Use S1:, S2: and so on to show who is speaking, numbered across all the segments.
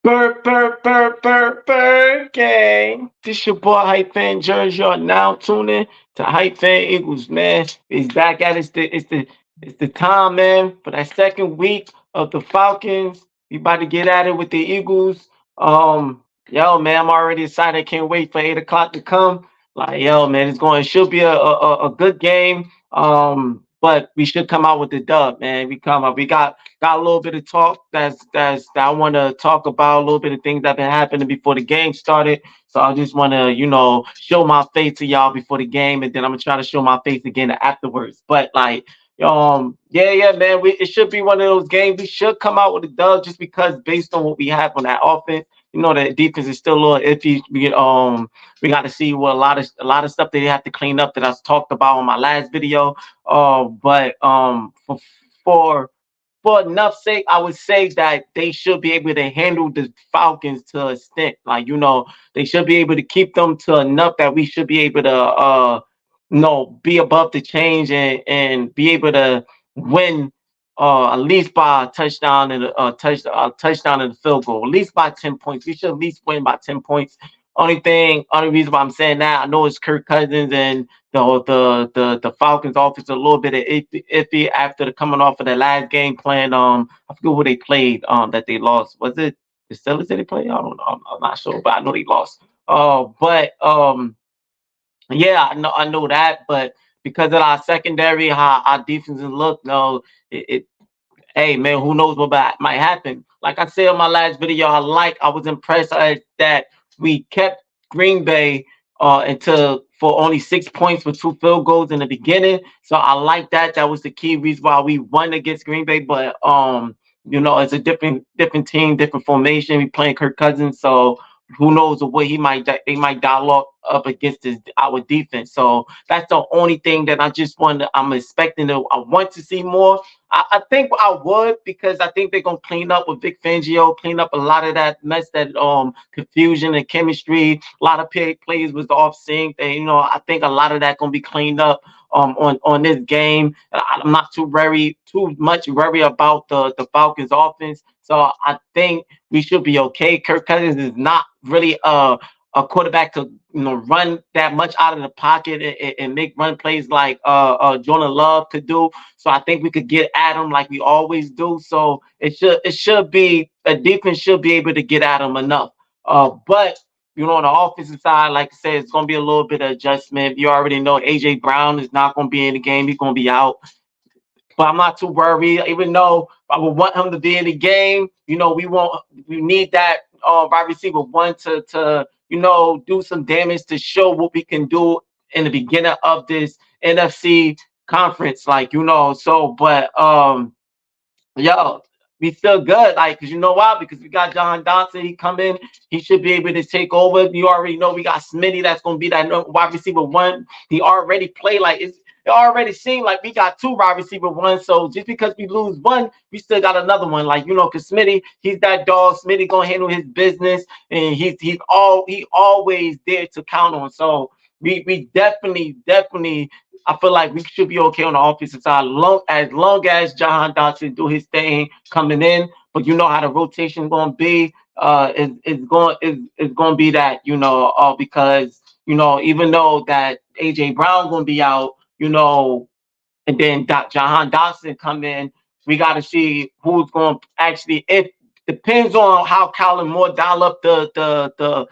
S1: Gang. This your boy Hype Fan Jersey. You're now tuning to Hype Fan Eagles, man. It's back at it's the time, man, for that second week of the Falcons. We about to get at it with the Eagles. Yo, man, I'm already excited. Can't wait for 8 o'clock to come. Like, yo, man, it should be a good game. But we should come out with the dub, man. We got a little bit of talk that I want to talk about, a little bit of things that been happening before the game started. So I just want to, show my face to y'all before the game, and then I'm gonna try to show my face again afterwards. But like, yeah, man, it should be one of those games. We should come out with a dub just because based on what we have on that offense. The defense is still a little iffy. We got to see what a lot of stuff they have to clean up that I talked about on my last video. But for for enough sake, I would say that they should be able to handle the Falcons to a extent. Like, they should be able to keep them to enough that we should be able to be above the change and be able to win at least by a touchdown and a touchdown and a field goal, at least by 10 points. We should at least win by 10 points. Only reason why I'm saying that, I know it's Kirk Cousins and the Falcons offense a little bit of iffy after coming off of the last game playing. I forget who they played. That they lost. Was it the Steelers that they played? I don't know. I'm not sure, but I know they lost. But yeah, I know that, but because of our secondary, how our defenses look, no, hey man, who knows what might happen? Like I said in my last video, I was impressed that we kept Green Bay until for only 6 points with two field goals in the beginning. So I like that. That was the key reason why we won against Green Bay. But it's a different team, different formation. We playing Kirk Cousins, so who knows what they might dial up against our defense. So that's the only thing that I'm expecting I want to see more. I think I would, because I think they're gonna clean up with Vic Fangio, clean up a lot of that mess, that confusion and chemistry. A lot of players was off sync. And I think a lot of that gonna be cleaned up on this game. I'm not too much worried about the Falcons offense. So I think we should be okay. Kirk Cousins is not really a quarterback to run that much out of the pocket and make run plays like Jordan Love could do. So I think we could get at him like we always do. So it should be a defense should be able to get at him enough. But on the offensive side, like I said, it's gonna be a little bit of adjustment. You already know AJ Brown is not gonna be in the game; he's gonna be out. But I'm not too worried, even though I would want him to be in the game. We need that wide receiver one to do some damage to show what we can do in the beginning of this NFC conference, like but yo, we still good, like, because you know why? Because we got John Dodson. He come in, he should be able to take over. You already know we got Smitty. That's gonna be that wide receiver one. He already played like it already seemed like we got two wide receiver ones. So just because we lose one, we still got another one. Like, because Smitty, he's that dog. Smitty gonna handle his business, and he always there to count on. So we definitely, I feel like we should be okay on the offensive side, long as Jahan Dotson do his thing coming in. But you know how the rotation going to be. It's going to be that, because even though that AJ Brown going to be out, and then Jahan Dotson come in, we got to see who's going to actually. It depends on how Colin Moore dial up the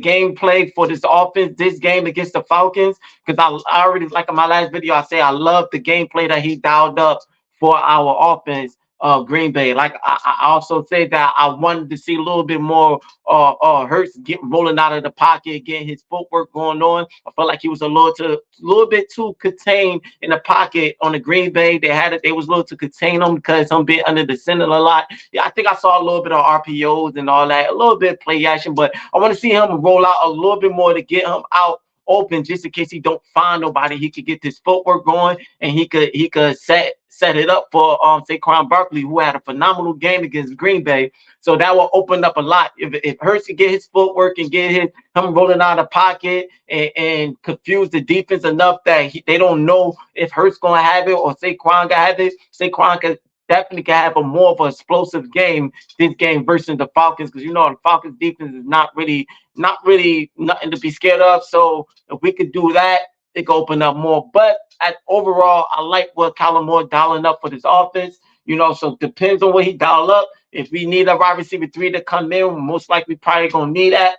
S1: game play for this offense, this game against the Falcons. Because I already, like in my last video, I say I love the gameplay that he dialed up for our offense of Green Bay. Like I also say that I wanted to see a little bit more Hurts rolling out of the pocket, getting his footwork going on. I felt like he was a little bit too contained in the pocket on the Green Bay. They was a little too contain him because him being under the center a lot. Yeah, I think I saw a little bit of RPOs and all that, a little bit of play action, but I want to see him roll out a little bit more to get him out open, just in case he don't find nobody. He could get this footwork going, and he could set it up for Saquon Barkley, who had a phenomenal game against Green Bay. So that will open up a lot. If Hurts can get his footwork and get him rolling out of the pocket and confuse the defense enough that they don't know if Hurts gonna have it or Saquon gonna have it, Saquon definitely can have a more of an explosive game this game versus the Falcons, because the Falcons defense is not really nothing to be scared of. So if we could do that, it could open up more. But overall, I like what Kyler Moore dialing up for this offense. So depends on what he dial up. If we need a wide receiver three to come in, most likely probably gonna need that.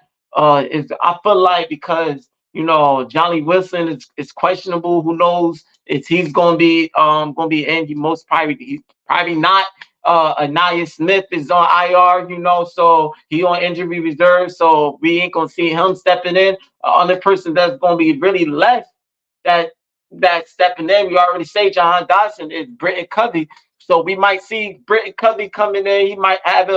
S1: Is I feel like because Johnny Wilson is questionable. Who knows if he's gonna be in? He's probably not. Anaya Smith is on IR, so he on injury reserve, so we ain't gonna see him stepping in. Other person that's gonna be really left that stepping in. We already say Jahan Dodson is Britton Covey, so we might see Britton Covey coming in. He might have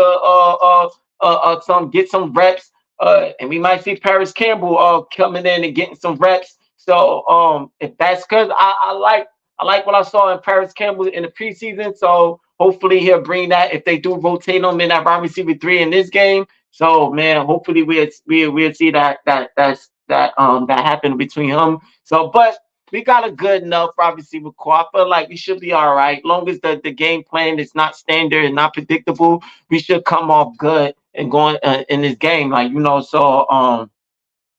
S1: some get some reps, and we might see Paris Campbell coming in and getting some reps. So if that's because I like what I saw in Paris Campbell in the preseason. So hopefully he'll bring that if they do rotate him in that wide receiver three in this game. So man, hopefully we'll see that happen between him. So, but we got a good enough wide receiver core. I feel like we should be all right. Long as the game plan is not standard and not predictable, we should come off good and going in this game. So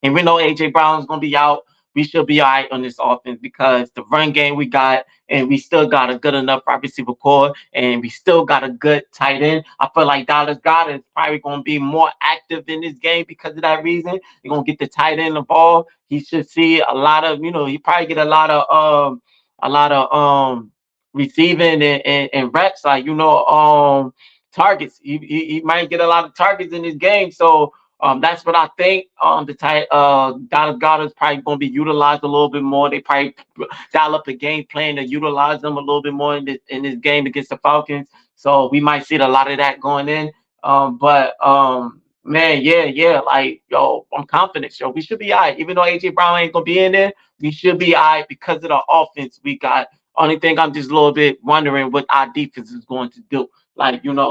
S1: and we know AJ Brown's gonna be out. We should be all right on this offense because the run game we got, and we still got a good enough wide receiver core, and we still got a good tight end. I feel like Dallas Goedert is probably gonna be more active in this game because of that reason. You're gonna get the tight end the ball. He should see a lot of, he probably get a lot of receiving and reps, like targets. He might get a lot of targets in this game. So that's what I think. The tight Dallas Goedert is probably going to be utilized a little bit more. They probably dial up a game plan to utilize them a little bit more in this game against the Falcons. So we might see a lot of that going in. But man, yeah, like yo, I'm confident. Yo, we should be all right. Even though AJ Brown ain't gonna be in there, we should be all right because of the offense we got. Only thing I'm just a little bit wondering what our defense is going to do.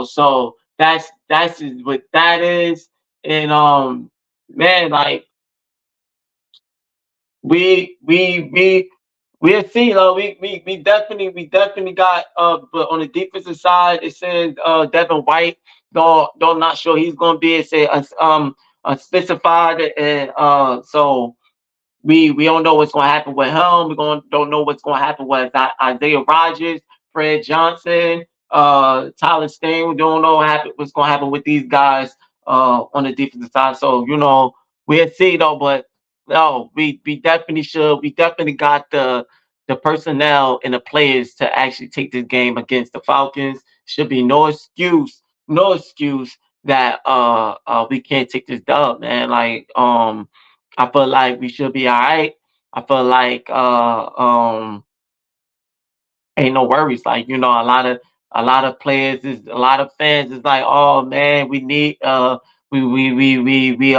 S1: So that's what that is. And man, like we'll see. We definitely got but on the defensive side, it says Devin White. Though not sure he's gonna be. It say unspecified, and so we don't know what's going to happen with him. Don't know what's going to happen with Isaiah Rodgers, Fred Johnson, Tyler Stain. We don't know what's going to happen with these guys on the defensive side. So we'll see though. But no, we definitely should. We definitely got the personnel and the players to actually take this game against the Falcons. Should be no excuse that we can't take this dub, man. I feel like we should be all right. I feel like ain't no worries. A lot of players is a lot of fans is like, oh man, we need we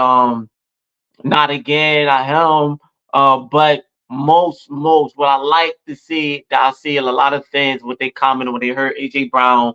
S1: not again at home. But most what I like to see that I see a lot of fans what they comment when they heard AJ Brown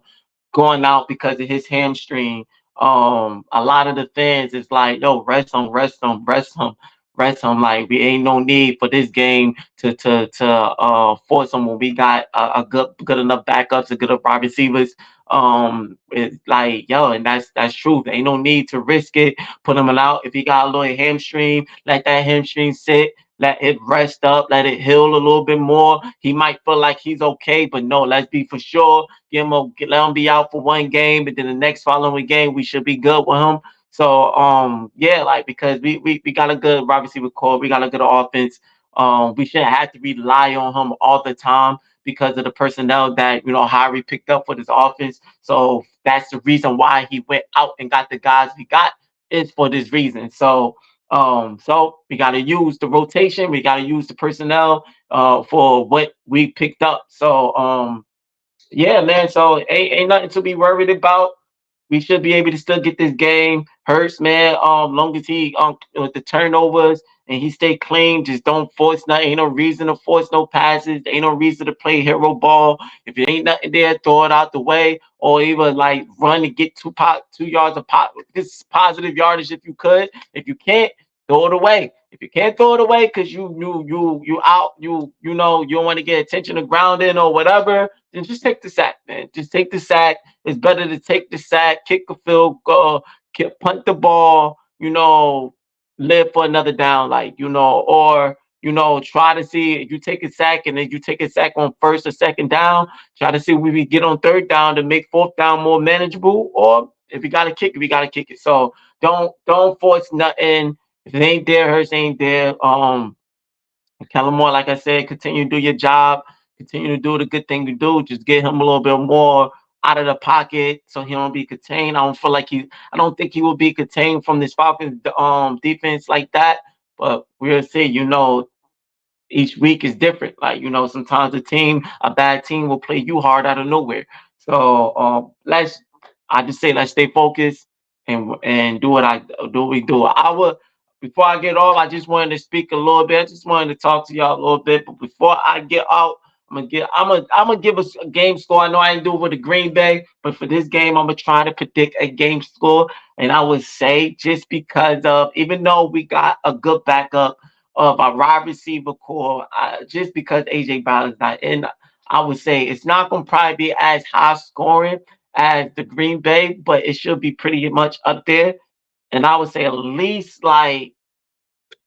S1: going out because of his hamstring. A lot of the fans is like, yo, rest him, rest him, rest him, rest him. Like we ain't no need for this game to force him when we got a good enough backups, a good enough wide receivers. It's like, yo, and that's true. There ain't no need to risk it. Put him out. If he got a little hamstring, let that hamstring sit. Let it rest up, let it heal a little bit more. He might feel like he's okay, but no, let's be for sure. Let him be out for one game, and then the next following game we should be good with him. So yeah, like because we got a good wide receiver core, we got a good offense. We shouldn't have to rely on him all the time because of the personnel that Harry picked up for this offense. So that's the reason why he went out and got the guys we got is for this reason. So we gotta use the rotation, we gotta use the personnel for what we picked up. So yeah, man. So ain't nothing to be worried about. We should be able to still get this game. Hurts, man. Long as he with the turnovers and he stay clean, just don't force nothing. Ain't no reason to force no passes. Ain't no reason to play hero ball. If it ain't nothing there, throw it out the way, or even like run and get 2 yards of pop. This positive yardage if you could. If you can't, throw it away. If you can't throw it away because you out, you know, you don't want to get attention to grounding or whatever, then just take the sack, man. Just take the sack. It's better to take the sack, kick a field goal, punt the ball, you know, live for another down, like, you know, or you know, try to see if you take a sack and then you take a sack on first or second down. Try to see if we can get on third down to make fourth down more manageable. Or if you gotta kick it, we gotta kick it. So don't force nothing. If it ain't there, hurts ain't there. Kellen Moore, like I said, continue to do your job. Continue to do the good thing to do. Just get him a little bit more out of the pocket so he don't be contained. I don't think he will be contained from this Falcons defense like that. But we'll see. You know, each week is different. Like, you know, sometimes a bad team will play you hard out of nowhere. So I just say let's stay focused and do what we do. Before I get off, I just wanted to speak a little bit. I just wanted to talk to y'all a little bit. But before I get out, I'm gonna give us a game score. I know I didn't do it with the Green Bay, but for this game, I'm gonna try to predict a game score. And I would say just because of even though we got a good backup of our wide receiver core, just because AJ Brown is not in, I would say it's not gonna probably be as high scoring as the Green Bay, but it should be pretty much up there. And I would say at least like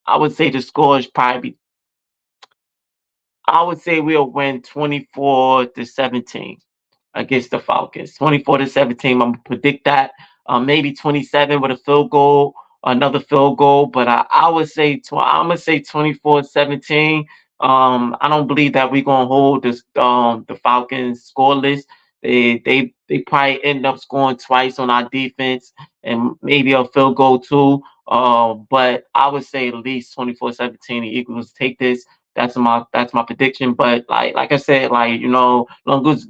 S1: I would say the score is probably I would say we'll win 24-17 against the Falcons. 24-17. I'm gonna predict that. Maybe 27 with a field goal, another field goal. But I would say I'm gonna say 24-17. I don't believe that we're gonna hold this the Falcons scoreless. They probably end up scoring twice on our defense and maybe a field goal too. But I would say at least 24-17. The Eagles take this. That's my prediction. But like I said, like, you know, long as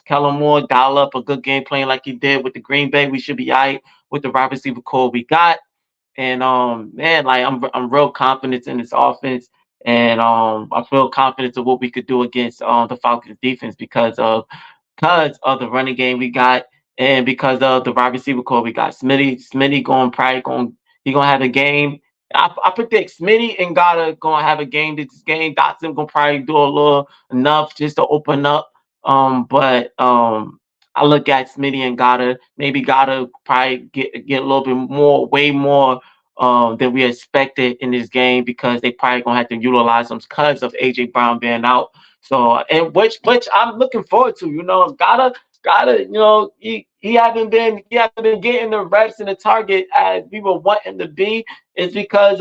S1: Kellen Moore dial up a good game plan like he did with the Green Bay, we should be all right with the wide receiver core we got. And man, like I'm real confident in this offense, and I feel confident of what we could do against the Falcons defense because of the running game we got and because of the wide receiver core we got. Smitty going he gonna have a game. I predict Smitty and Gotta gonna have a game this game. Dotson gonna probably do a little enough just to open up. But I look at Smitty and Gotta. Maybe Gotta probably get a little bit more, way more than we expected in this game because they probably gonna have to utilize them because of AJ Brown being out. So and which I'm looking forward to. You know, gotta you know he haven't been getting the reps and the target as we were wanting to be. It's because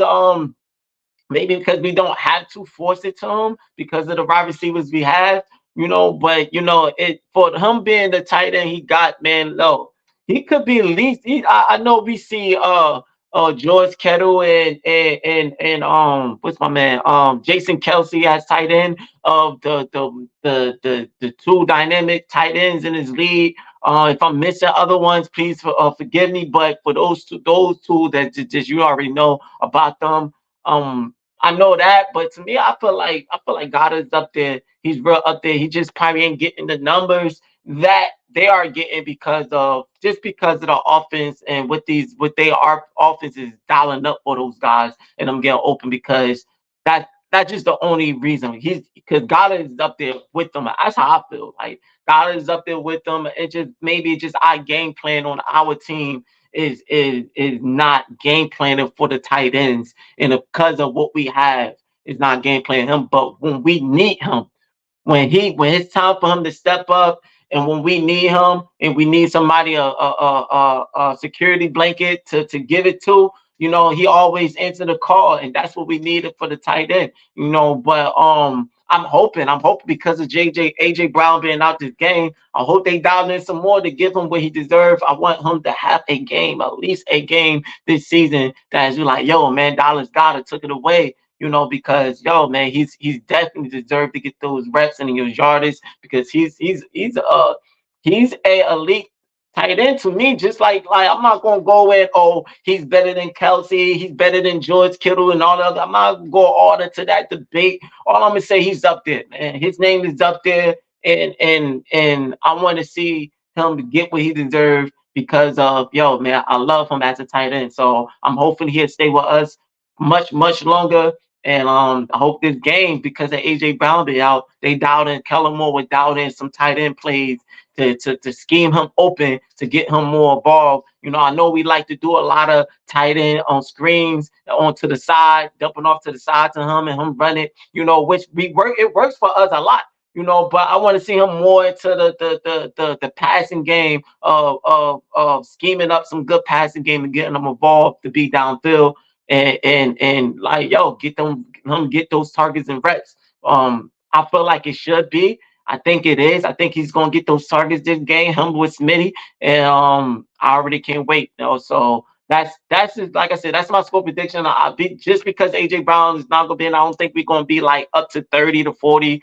S1: maybe because we don't have to force it to him because of the wide receivers we have, you know. But you know, it for him being the tight end he got, man, no, he could be at least. I know we see George Kettle and what's my man Jason Kelsey as tight end of the two dynamic tight ends in his league. If I'm missing other ones, please forgive me. But for those two that just you already know about them. I know that, but to me, I feel like God is up there. He's real up there. He just probably ain't getting the numbers that they are getting because of the offense and what they are offense is dialing up for those guys and I'm getting open because that's just the only reason he's because God is up there with them. That's how I feel. Like God is up there with them. It just maybe just our game plan on our team is not game planning for the tight ends and because of what we have is not game planning him. But when we need him, when it's time for him to step up and when we need him and we need somebody a security blanket to give it to, you know, he always answer the call and that's what we needed for the tight end, you know. But I'm hoping because of AJ Brown being out this game, I hope they dial in some more to give him what he deserves. I want him to have a game, at least a game this season that is like, yo, man, Dallas Goddard took it away, you know, because yo, man, he's definitely deserved to get those reps and those yardage because he's a elite tight end to me. Just like I'm not gonna go with he's better than Kelsey, he's better than George Kittle and all the other. I'm not gonna go all into that debate. All I'm gonna say he's up there, man. His name is up there, and I want to see him get what he deserves because of yo, man. I love him as a tight end, so I'm hoping he'll stay with us much longer. And I hope this game, because of AJ Brown be out, they dialed in Kellen Moore with dialed in some tight end plays to scheme him open to get him more involved. I know we like to do a lot of tight end on screens onto the side, dumping off to the side to him and him running, which we work it works for us a lot. But I want to see him more into the passing game of scheming up some good passing game and getting them involved to be downfield and like get those targets and reps. I feel like it should be. I think it is. I think he's gonna get those targets this game, him with Smitty, and I already can't wait. So that's just, like I said, that's my score prediction. I be just because AJ Brown is not gonna be in, I don't think we're gonna be like up to 30 to 40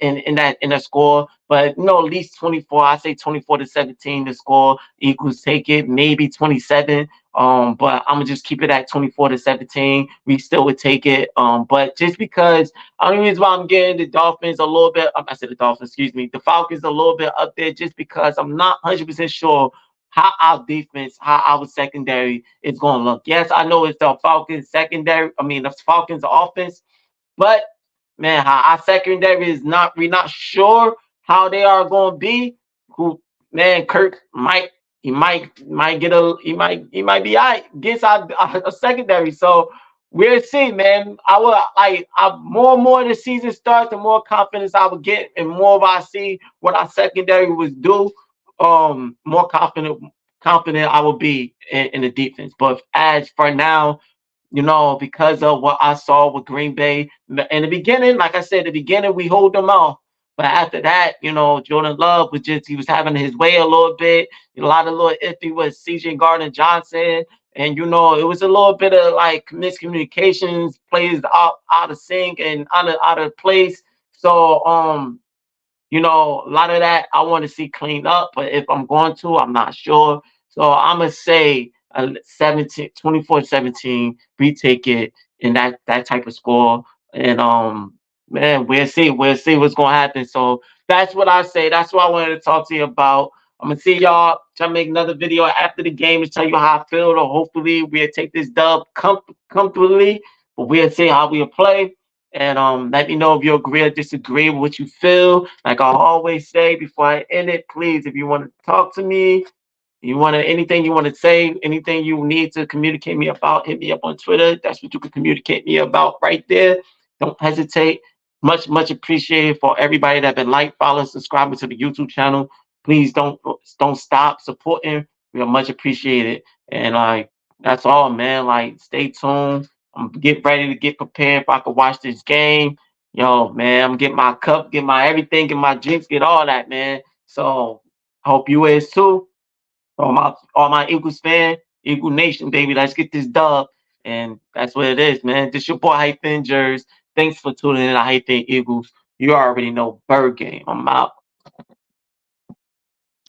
S1: in that score. But at least 24. I say 24-17 the score. Eagles take it, maybe 27. But I'm gonna just keep it at 24-17. We still would take it. But just because only reason why I'm getting the Dolphins a little bit, I said the Dolphins, excuse me, the Falcons a little bit up there, just because I'm not 100% sure how our defense, how our secondary is going to look. Yes, I know it's the Falcons secondary. I mean, the Falcons offense, but man, how our secondary is not, we're not sure how they are going to be. Who, man, Kirk might get he might be all right against our secondary. So we'll see, man. I more and more the season starts, the more confidence I would get, and more of I see what our secondary was do. More confident I will be in the defense. But as for now, because of what I saw with Green Bay in the beginning, like I said, in the beginning we hold them off. But after that, Jordan Love he was having his way a little bit. A lot of little iffy with CJ Gardner Johnson. And it was a little bit of like miscommunications, plays out of sync and out of place. So a lot of that I want to see cleaned up, but if I'm going to, I'm not sure. So I'm gonna say 17, 24-17, we take it in that type of score. And man, we'll see what's gonna happen. So that's what I say. That's what I wanted to talk to you about. I'm gonna see y'all. Try to make another video after the game to tell you how I feel. Or hopefully we'll take this dub comfortably, but we'll see how we'll play. And let me know if you agree or disagree with what you feel. Like I always say before I end it, please, if you want to talk to me, anything you want to say, anything you need to communicate me about, hit me up on Twitter. That's what you can communicate me about right there. Don't hesitate. Much appreciated for everybody that been follow, subscribing to the YouTube channel. Please don't stop supporting. We are much appreciated. And like that's all, man. Like stay tuned. I'm get ready to get prepared if I could watch this game. Yo, man, I'm get my cup, get my everything, get my drinks, get all that, man. So hope you is too. All my Eagles fan, Eagle Nation, baby. Let's get this dub. And that's what it is, man. This your boy Hyphen Jers. Thanks for tuning in to Hyphen Eagles. You already know Bird Game. I'm out.